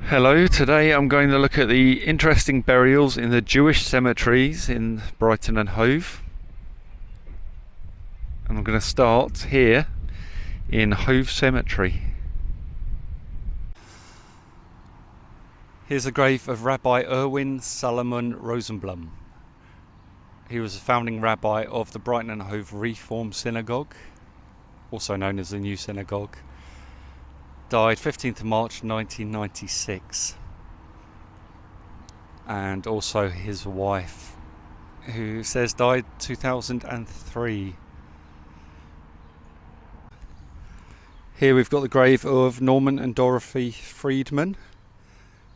Hello, today I'm going to look at the interesting burials in the Jewish cemeteries in Brighton and Hove. And I'm going to start here in Hoveve Cemetery. Here's the grave of Rabbi Erwin Salomon Rosenblum. He was a founding rabbi of the Brighton and Hove Reform Synagogue, also known as the New Synagogue. Died 15th of March 1996, and also his wife, who says died 2003. Here we've got the grave of Norman and Dorothy Friedman,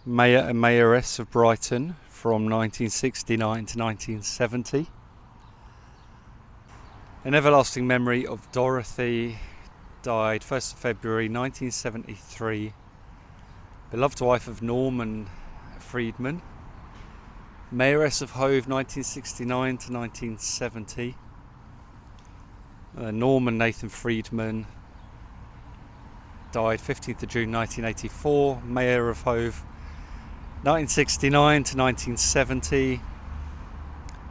Mayor and Mayoresses of Brighton from 1969 to 1970. An everlasting memory of Dorothy. Died 1st of February 1973, beloved wife of Norman Friedman, Mayoress of Hove 1969 to 1970, Norman Nathan Friedman died 15th of June 1984, Mayor of Hove 1969 to 1970,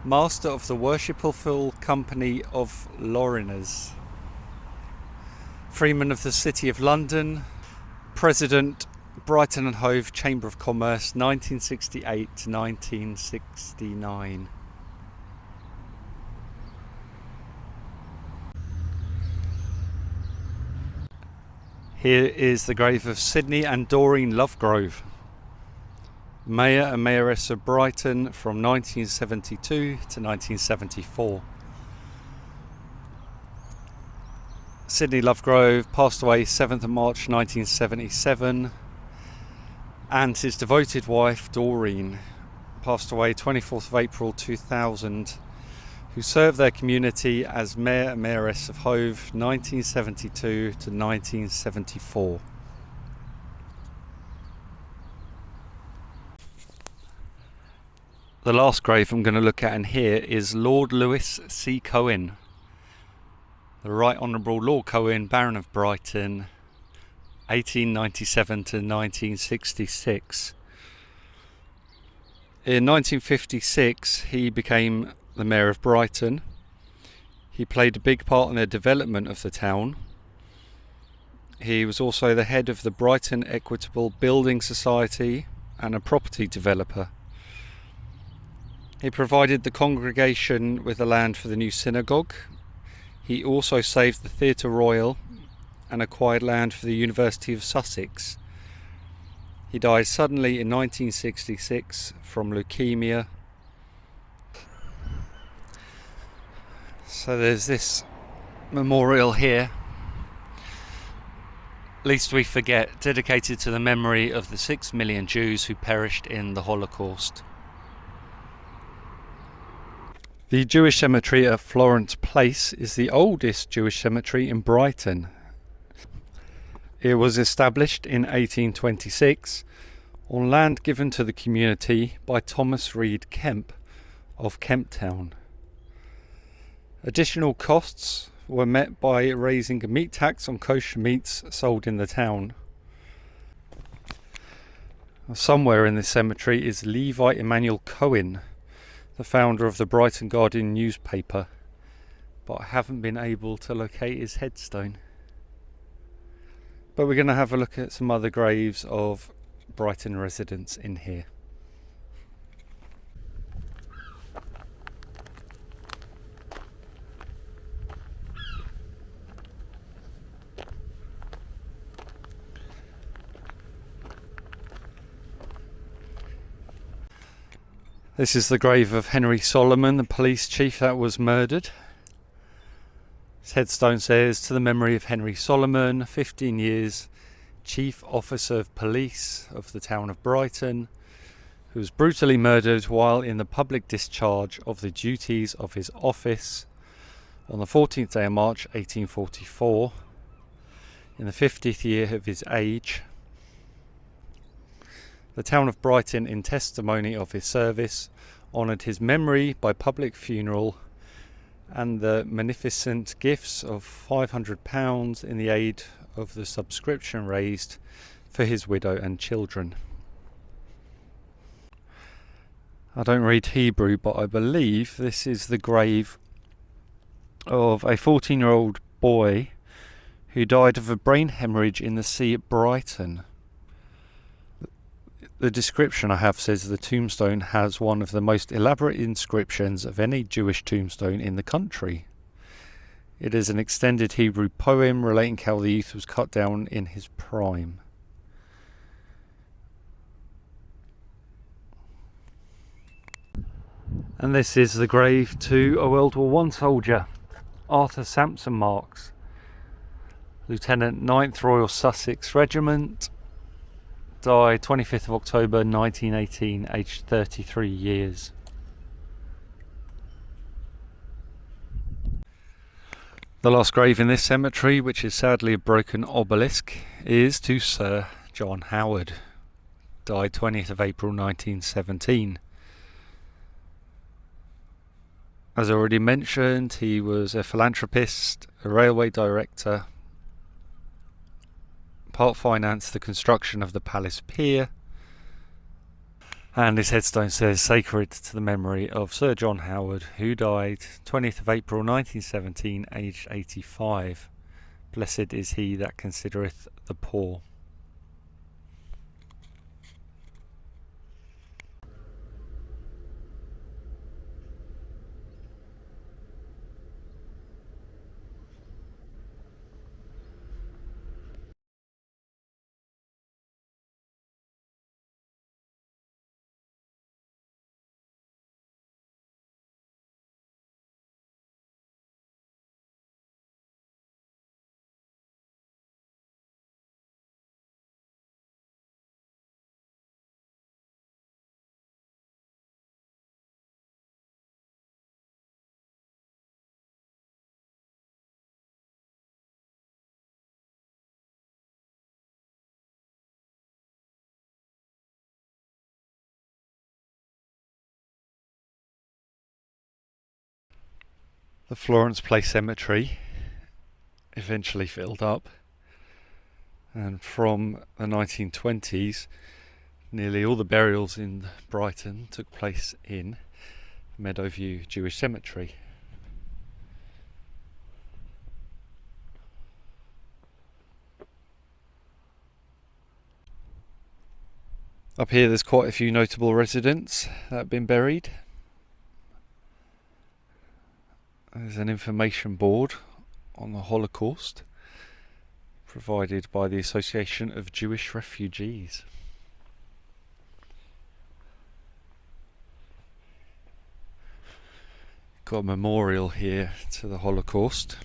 Master of the Worshipful Company of Lauriners, Freeman of the City of London, President, Brighton and Hove Chamber of Commerce 1968 to 1969. Here is the grave of Sydney and Doreen Lovegrove, Mayor and Mayoress of Brighton from 1972 to 1974. Sydney Lovegrove passed away 7th of March 1977, and his devoted wife Doreen passed away 24th of April 2000, who served their community as Mayor and Mayoress of Hove 1972 to 1974. The last grave I'm going to look at in here is Lord Lewis Cohen. The Right Honourable Lord Cohen, Baron of Brighton, 1897 to 1966. In 1956 he became the Mayor of Brighton. He played a big part in the development of the town. He was also the head of the Brighton Equitable Building Society and a property developer. He provided the congregation with the land for the new synagogue. He also saved the Theatre Royal and acquired land for the University of Sussex. He died suddenly in 1966 from leukemia. So there's this memorial here, Lest We Forget, dedicated to the memory of the 6 million Jews who perished in the Holocaust. The Jewish cemetery at Florence Place is the oldest Jewish cemetery in Brighton. It was established in 1826 on land given to the community by Thomas Reed Kemp of Kemp Town. Additional costs were met by raising a meat tax on kosher meats sold in the town. Somewhere in this cemetery is Levi Emanuel Cohen, the founder of the Brighton Guardian newspaper, but I haven't been able to locate his headstone. But we're going to have a look at some other graves of Brighton residents in here. This is the grave of Henry Salomon, the police chief that was murdered. His headstone says, to the memory of Henry Salomon, 15 years, Chief Officer of Police of the town of Brighton, who was brutally murdered while in the public discharge of the duties of his office on the 14th day of March 1844, in the 50th year of his age. The town of Brighton, in testimony of his service, honoured his memory by public funeral and the munificent gifts of £500 in the aid of the subscription raised for his widow and children. I don't read Hebrew, but I believe this is the grave of a 14-year-old boy who died of a brain hemorrhage in the sea at Brighton. The description I have says the tombstone has one of the most elaborate inscriptions of any Jewish tombstone in the country. It is an extended Hebrew poem relating how the youth was cut down in his prime. And this is the grave to a World War I soldier, Arthur Samson Marks, Lieutenant 9th Royal Sussex Regiment, died 25th of October 1918, aged 33 years. The last grave in this cemetery, which is sadly a broken obelisk, is to Sir John Howard, died 20th of April 1917. As already mentioned, he was a philanthropist, a railway director, part financed the construction of the Palace Pier, and his headstone says, "Sacred to the memory of Sir John Howard, who died 20th of April 1917, aged 85. Blessed is he that considereth the poor." The Florence Place Cemetery eventually filled up, and from the 1920s nearly all the burials in Brighton took place in Meadow View Jewish Cemetery. Up here there's quite a few notable residents that have been buried. There's an information board on the Holocaust provided by the Association of Jewish Refugees. Got a memorial here to the Holocaust.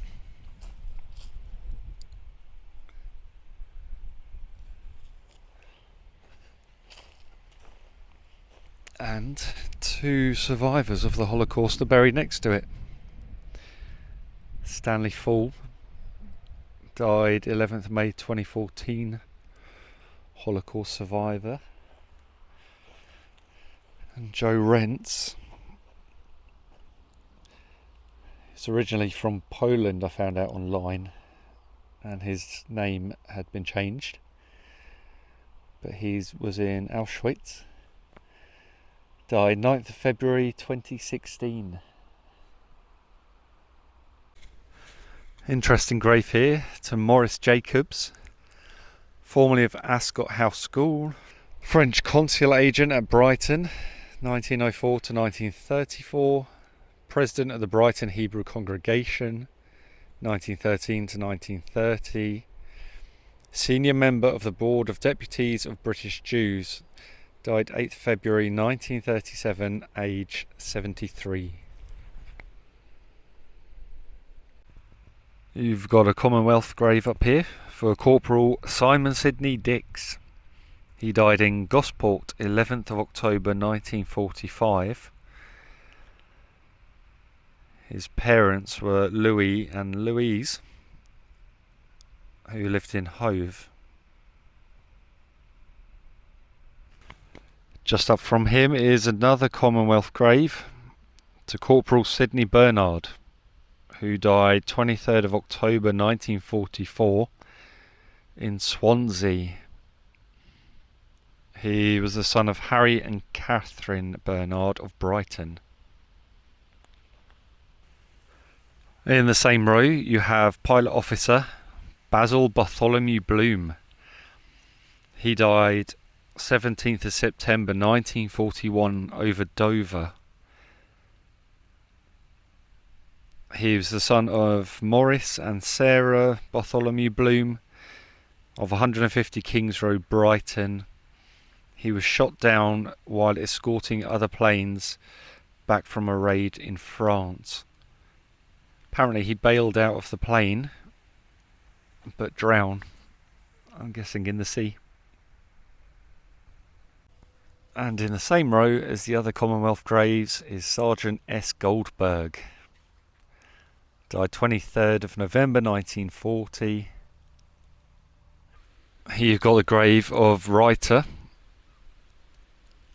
And two survivors of the Holocaust are buried next to it. Stanley Faull died 11th May 2014, Holocaust survivor. And Joe Rentz is originally from Poland, I found out online, and his name had been changed, but he was in Auschwitz. Died 9th of February 2016. Interesting grave here to Maurice Jacobs, formerly of Ascot House School, French consular agent at Brighton, 1904 to 1934, president of the Brighton Hebrew Congregation, 1913 to 1930, senior member of the Board of Deputies of British Jews, died 8th February 1937, age 73. You've got a Commonwealth grave up here for Corporal Simon Dicks. He died in Gosport 11th of October 1945. His parents were Louis and Louise, who lived in Hove. Just up from him is another Commonwealth grave to Corporal Sidney Burnard, who died 23rd of October 1944 in Swansea. He was the son of Harry and Catherine Burnard of Brighton. In the same row, you have Pilot Officer Basil Bartholomew Bloom. He died 17th of September 1941 over Dover. He was the son of Maurice and Sarah Bartholomew Bloom of 150 Kings Road, Brighton. He was shot down while escorting other planes back from a raid in France. Apparently he bailed out of the plane but drowned, I'm guessing in the sea. And in the same row as the other Commonwealth graves is Sergeant S. Goldberg. Died 23rd of November 1940. Here you've got the grave of writer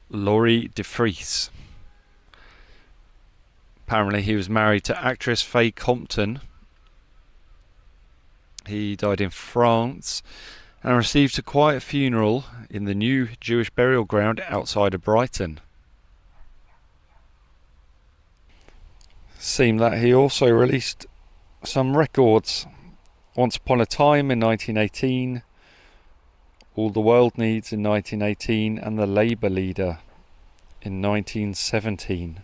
Lauri de Vries. Apparently he was married to actress Faye Compton. He died in France and received a quiet funeral in the new Jewish burial ground outside of Brighton. Seemed that he also released some records. Once Upon a Time in 1918, All the World Needs in 1918, and The Labour Leader in 1917.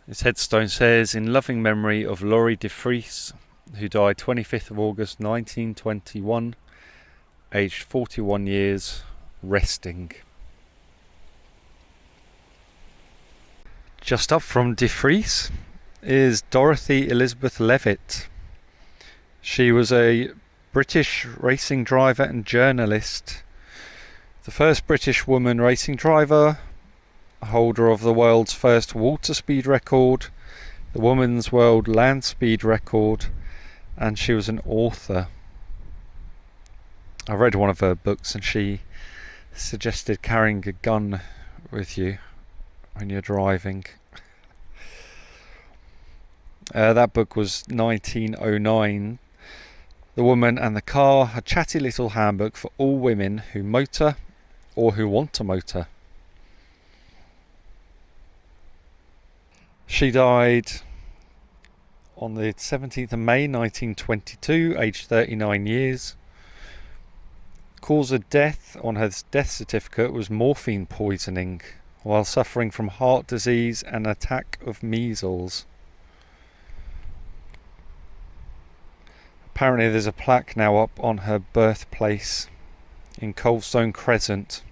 His headstone says, in loving memory of Lauri de Vries, who died 25th of August 1921, aged 41 years, resting. Just up from de Vries is Dorothy Elizabeth Levitt. She was a British racing driver and journalist. The first British woman racing driver, holder of the world's first water speed record, the woman's world land speed record, and she was an author. I read one of her books and she suggested carrying a gun with you when you're driving. That book was 1909. The Woman and the Car, a chatty little handbook for all women who motor or who want to motor. She died on the 17th of May 1922, aged 39 years. Cause of death on her death certificate was morphine poisoning while suffering from heart disease and an attack of measles. Apparently there's a plaque now up on her birthplace in Coldstone Crescent.